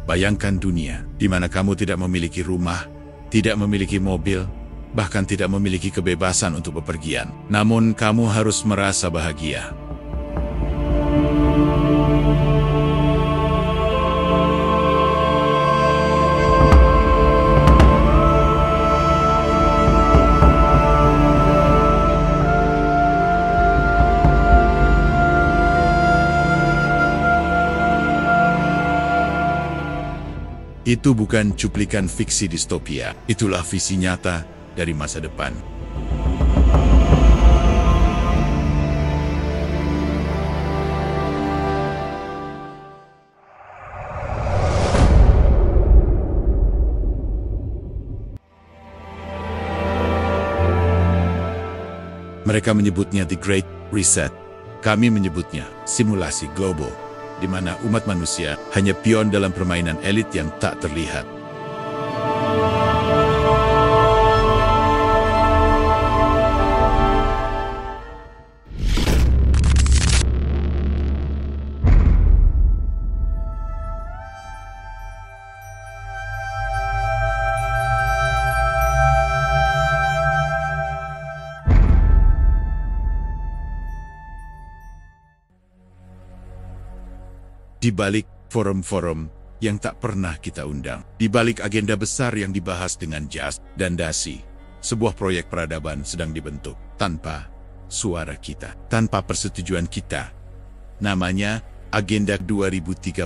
Bayangkan dunia di mana kamu tidak memiliki rumah, tidak memiliki mobil, bahkan tidak memiliki kebebasan untuk bepergian. Namun kamu harus merasa bahagia. Itu bukan cuplikan fiksi distopia, itulah visi nyata dari masa depan. Mereka menyebutnya The Great Reset. Kami menyebutnya simulasi global, di mana umat manusia hanya pion dalam permainan elit yang tak terlihat. Di balik forum-forum yang tak pernah kita undang, di balik agenda besar yang dibahas dengan jas dan dasi, sebuah proyek peradaban sedang dibentuk tanpa suara kita, tanpa persetujuan kita. Namanya Agenda 2030,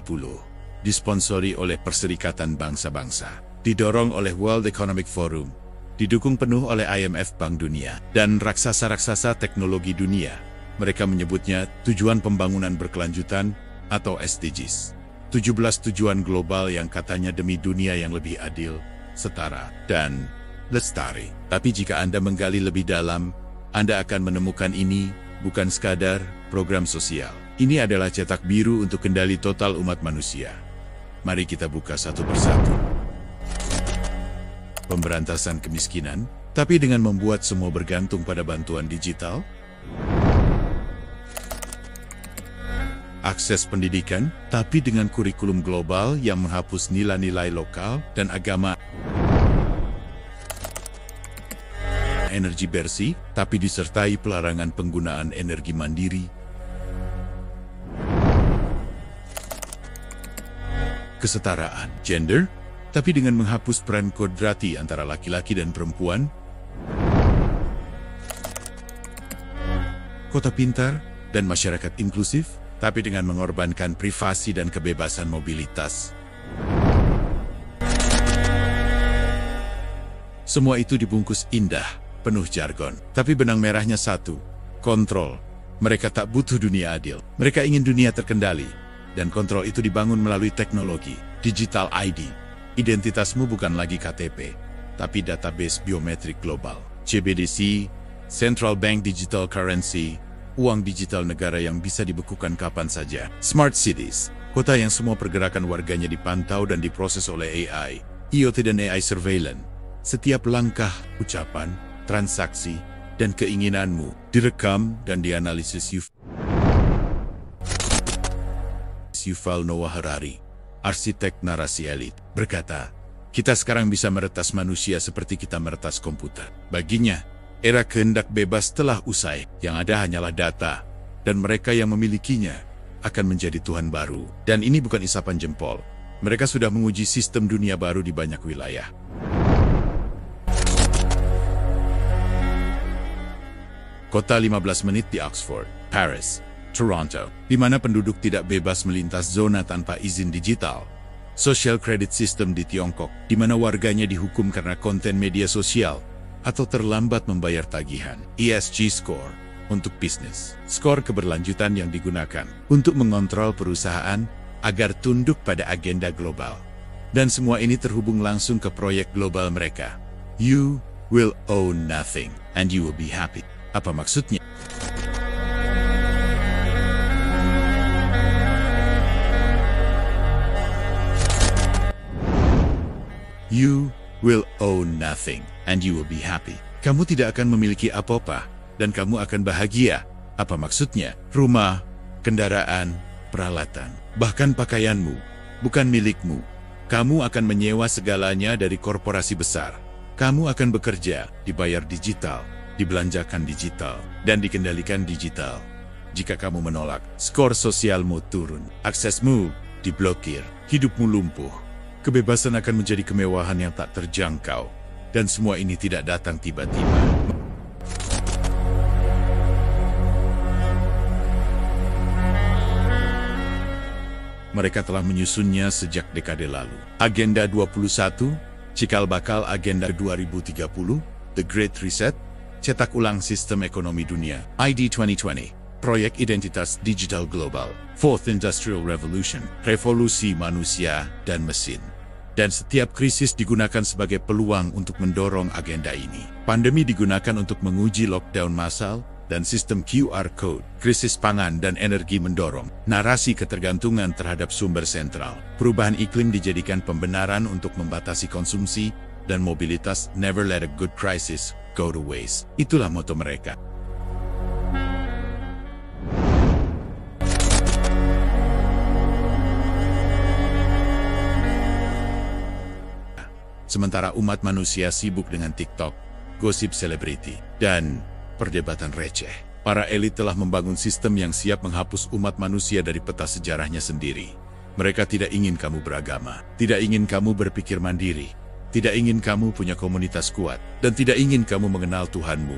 disponsori oleh Perserikatan Bangsa-Bangsa, didorong oleh World Economic Forum, didukung penuh oleh IMF Bank Dunia, dan raksasa-raksasa teknologi dunia. Mereka menyebutnya Tujuan Pembangunan Berkelanjutan atau SDGs, 17 tujuan global yang katanya demi dunia yang lebih adil, setara, dan lestari. Tapi jika Anda menggali lebih dalam, Anda akan menemukan ini bukan sekadar program sosial. Ini adalah cetak biru untuk kendali total umat manusia. Mari kita buka satu persatu. Pemberantasan kemiskinan, tapi dengan membuat semua bergantung pada bantuan digital. Akses pendidikan, tapi dengan kurikulum global yang menghapus nilai-nilai lokal dan agama. Energi bersih, tapi disertai pelarangan penggunaan energi mandiri. Kesetaraan gender, tapi dengan menghapus peran kodrati antara laki-laki dan perempuan. Kota pintar dan masyarakat inklusif, tapi dengan mengorbankan privasi dan kebebasan mobilitas. Semua itu dibungkus indah, penuh jargon. Tapi benang merahnya satu, kontrol. Mereka tak butuh dunia adil. Mereka ingin dunia terkendali. Dan kontrol itu dibangun melalui teknologi, digital ID. Identitasmu bukan lagi KTP, tapi database biometrik global. CBDC, Central Bank Digital Currency, uang digital negara yang bisa dibekukan kapan saja. Smart Cities, kota yang semua pergerakan warganya dipantau dan diproses oleh AI, IoT dan AI Surveillance. Setiap langkah, ucapan, transaksi, dan keinginanmu direkam dan dianalisis. Yuval Noah Harari, arsitek narasi elit, berkata, kita sekarang bisa meretas manusia seperti kita meretas komputer. Baginya, era kehendak bebas telah usai, yang ada hanyalah data, dan mereka yang memilikinya akan menjadi Tuhan baru. Dan ini bukan isapan jempol. Mereka sudah menguji sistem dunia baru di banyak wilayah. Kota 15 menit di Oxford, Paris, Toronto, di mana penduduk tidak bebas melintas zona tanpa izin digital. Social credit system di Tiongkok, di mana warganya dihukum karena konten media sosial, atau terlambat membayar tagihan. ESG score untuk bisnis. Skor keberlanjutan yang digunakan untuk mengontrol perusahaan agar tunduk pada agenda global. Dan semua ini terhubung langsung ke proyek global mereka. You will own nothing and you will be happy. Apa maksudnya? You will own nothing, and you will be happy. Kamu tidak akan memiliki apa-apa, dan kamu akan bahagia. Apa maksudnya? Rumah, kendaraan, peralatan, bahkan pakaianmu, bukan milikmu. Kamu akan menyewa segalanya dari korporasi besar. Kamu akan bekerja, dibayar digital, dibelanjakan digital, dan dikendalikan digital. Jika kamu menolak, skor sosialmu turun, aksesmu diblokir, hidupmu lumpuh. Kebebasan akan menjadi kemewahan yang tak terjangkau, dan semua ini tidak datang tiba-tiba. Mereka telah menyusunnya sejak dekade lalu. Agenda 21, cikal bakal Agenda 2030, The Great Reset, cetak ulang sistem ekonomi dunia, ID 2020, proyek identitas digital global, Fourth Industrial Revolution, revolusi manusia dan mesin. Dan setiap krisis digunakan sebagai peluang untuk mendorong agenda ini. Pandemi digunakan untuk menguji lockdown massal, dan sistem QR Code, krisis pangan dan energi mendorong narasi ketergantungan terhadap sumber sentral. Perubahan iklim dijadikan pembenaran untuk membatasi konsumsi dan mobilitas. Never let a good crisis go to waste. Itulah moto mereka. Sementara umat manusia sibuk dengan TikTok, gosip selebriti, dan perdebatan receh. Para elit telah membangun sistem yang siap menghapus umat manusia dari peta sejarahnya sendiri. Mereka tidak ingin kamu beragama, tidak ingin kamu berpikir mandiri, tidak ingin kamu punya komunitas kuat, dan tidak ingin kamu mengenal Tuhanmu.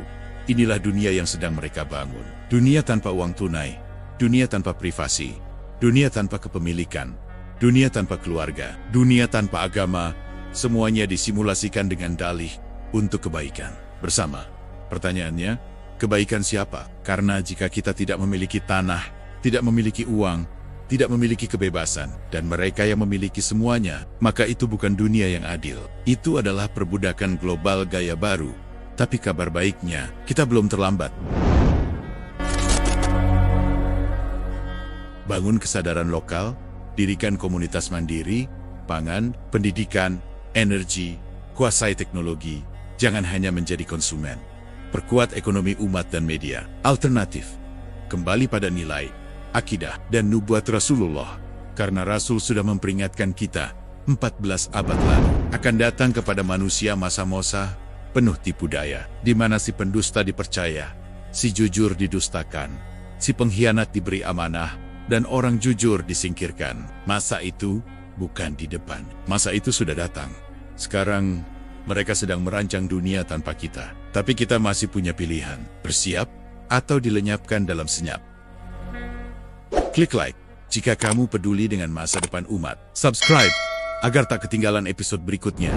Inilah dunia yang sedang mereka bangun. Dunia tanpa uang tunai, dunia tanpa privasi, dunia tanpa kepemilikan, dunia tanpa keluarga, dunia tanpa agama. Semuanya disimulasikan dengan dalih untuk kebaikan bersama. Pertanyaannya, kebaikan siapa? Karena jika kita tidak memiliki tanah, tidak memiliki uang, tidak memiliki kebebasan, dan mereka yang memiliki semuanya, maka itu bukan dunia yang adil. Itu adalah perbudakan global gaya baru. Tapi kabar baiknya, kita belum terlambat. Bangun kesadaran lokal, dirikan komunitas mandiri, pangan, pendidikan, energi, kuasai teknologi, jangan hanya menjadi konsumen. Perkuat ekonomi umat dan media. Alternatif. Kembali pada nilai, akidah, dan nubuat Rasulullah. Karena Rasul sudah memperingatkan kita, 14 abad lalu, akan datang kepada manusia masa-masa penuh tipu daya, di mana si pendusta dipercaya, si jujur didustakan, si pengkhianat diberi amanah, dan orang jujur disingkirkan. Masa itu bukan di depan. Masa itu sudah datang. Sekarang, mereka sedang merancang dunia tanpa kita. Tapi kita masih punya pilihan, bersiap atau dilenyapkan dalam senyap. Klik like jika kamu peduli dengan masa depan umat. Subscribe agar tak ketinggalan episode berikutnya.